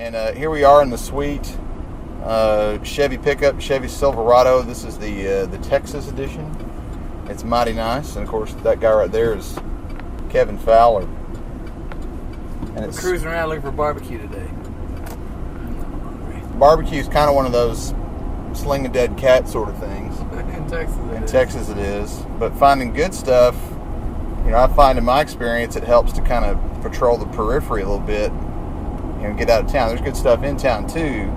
And here we are in the sweet Chevy pickup, Chevy Silverado. This is the Texas edition. It's mighty nice, and of course that guy right there is Kevin Fowler. And We're cruising around looking for barbecue today. Barbecue is kind of one of those sling a dead cat sort of things. In Texas it is. But finding good stuff, I find in my experience it helps to kind of patrol the periphery a little bit, get out of town. There's good stuff in town too,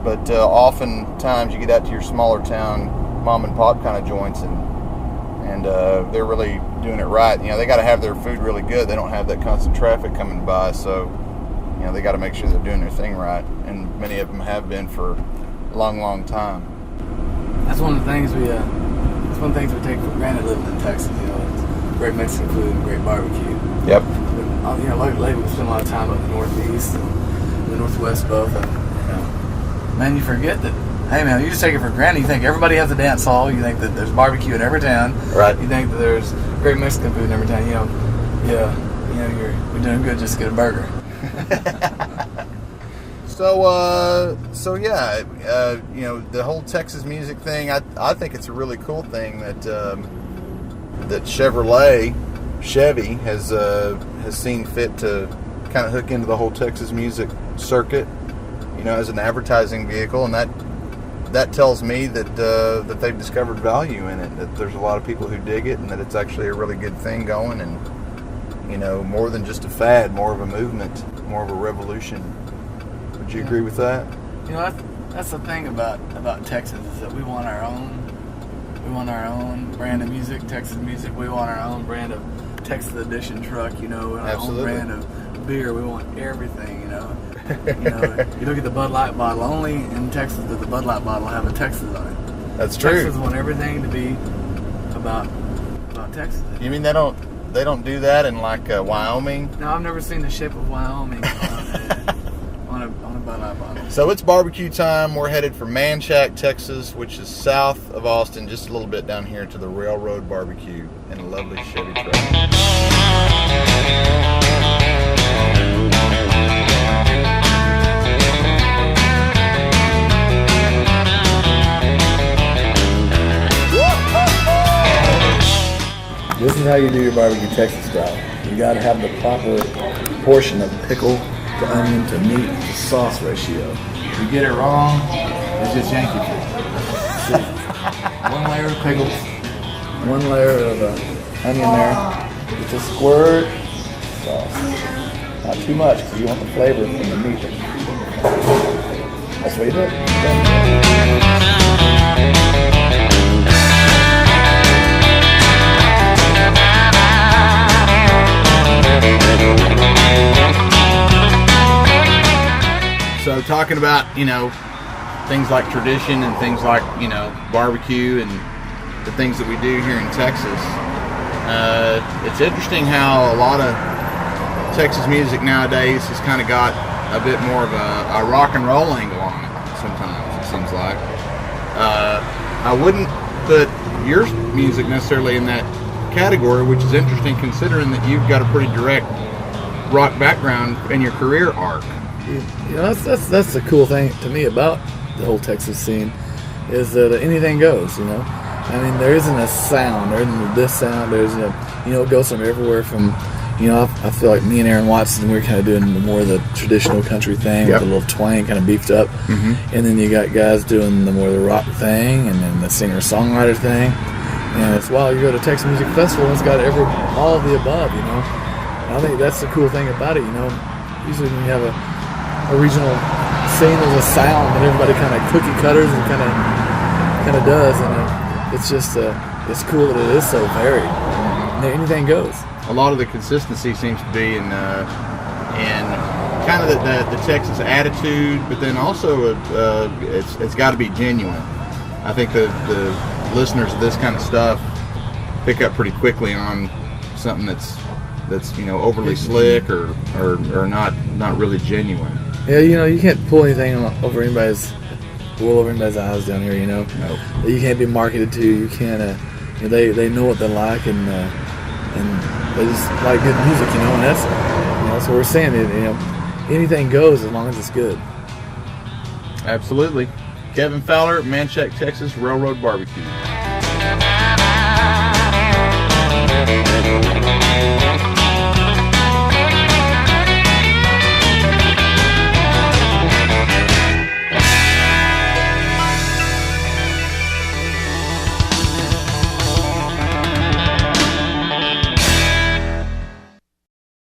but oftentimes you get out to your smaller town mom and pop kind of joints, and they're really doing it right. They got to have their food really good. They don't have that constant traffic coming by, so they got to make sure they're doing their thing right, and many of them have been for a long time. That's one of the things we take for granted living in Texas. It's great Mexican food and great barbecue. Yep. Lately we spend a lot of time up in the Northeast and the Northwest both, and man, you forget that. Hey man, you just take it for granted. You think everybody has a dance hall. You think that there's barbecue in every town. Right. You think that there's great Mexican food in every town. We're doing good just to get a burger. So yeah, the whole Texas music thing. I think it's a really cool thing that Chevy has seen fit to kind of hook into the whole Texas music circuit, as an advertising vehicle, and that tells me that they've discovered value in it. That there's a lot of people who dig it, and that it's actually a really good thing going, and more than just a fad, more of a movement, more of a revolution. Would you agree with that? That's the thing about Texas is that we want our own brand of music, Texas music. We want our own brand of Texas edition truck. Our Absolutely. own brand of beer. We want everything. You look at the Bud Light bottle. Only in Texas does the Bud Light bottle have a Texas on it. That's true. Texas want everything to be about Texas. You mean they don't do that in like Wyoming? No, I've never seen the shape of Wyoming on a Bud Light bottle. So it's barbecue time. We're headed for Manchac, Texas, which is south of Austin, just a little bit down here to the Railroad Barbecue in a lovely Chevy truck. This is how you do your barbecue Texas style. You got to have the proper portion of pickle to onion to meat to sauce ratio. If you get it wrong, it's just Yankee food. One layer of pickles, one layer of onion there, just a squirt of sauce. Not too much because you want the flavor from the meat. That's what you do. So talking about, things like tradition and things like, barbecue and the things that we do here in Texas, it's interesting how a lot of Texas music nowadays has kind of got a bit more of a rock and roll angle on it sometimes, it seems like. I wouldn't put your music necessarily in that category, which is interesting considering that you've got a pretty direct rock background in your career arc. That's the cool thing to me about the whole Texas scene is that anything goes. There isn't a sound. There isn't this sound. There's it goes from everywhere. From I feel like me and Aaron Watson, we're kind of doing more of the traditional country thing with a little twang, kind of beefed up. Mm-hmm. And then you got guys doing the more of the rock thing, and then the singer songwriter thing. And it's you go to Texas Music Festival, and it's got all of the above. And I think that's the cool thing about it. Usually when you have a regional scene, there's a sound and everybody kind of cookie cutters and kind of does, and it's just it's cool that it is so varied. Anything goes. A lot of the consistency seems to be in kind of the Texas attitude, but then also it's got to be genuine. I think the listeners of this kind of stuff pick up pretty quickly on something that's overly slick or not really genuine. Yeah, you can't pull anything over anybody's eyes down here. No. You can't be marketed to. You can't. They know what they like, and they just like good music. And that's what we're saying. anything goes as long as it's good. Absolutely. Kevin Fowler, Manchac, Texas, Railroad Barbecue.